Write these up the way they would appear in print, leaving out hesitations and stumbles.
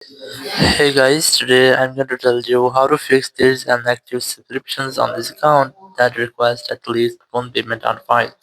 Hey guys, today I'm going to tell you how to fix these inactive subscriptions on this account that requires at least one payment on file.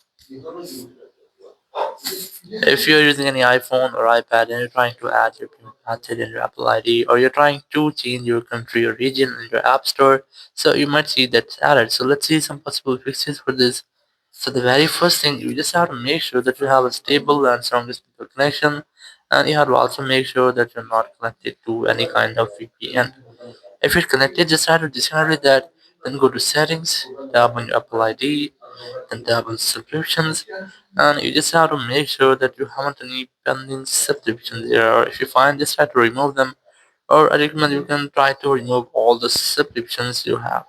If you're using any iPhone or iPad and you're trying to add your payment method in your Apple ID, or you're trying to change your country or region in your App Store, so you might see that's added. So let's see some possible fixes for this. So the very first thing, you just have to make sure that you have a stable and strong connection, and you have to also make sure that you're not connected to any kind of VPN. If you're connected, just try to disable that. Then go to settings, tap on your Apple ID, then tap on subscriptions, and you just have to make sure that you haven't any pending subscriptions there. Or if you find, just try to remove them. Or I recommend you can try to remove all the subscriptions you have.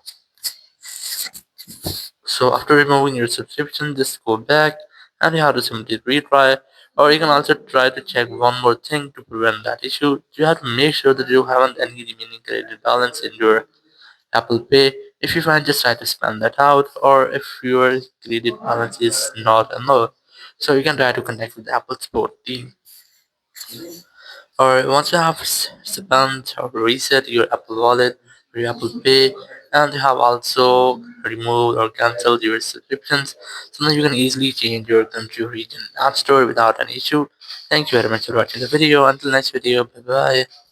So after removing your subscription, just go back and you have to simply retry. Or you can also try to check one more thing to prevent that issue. You have to make sure that you haven't any remaining credit balance in your Apple Pay. If you find, just try to spend that out, or if your credit balance is not enough, so you can try to connect with the Apple support team. Or once you have spent or reset your Apple Wallet or your Apple Pay, and you have also removed or cancelled your subscriptions, so now you can easily change your country or region app store without an issue. Thank you very much for watching the video. Until next video, bye bye.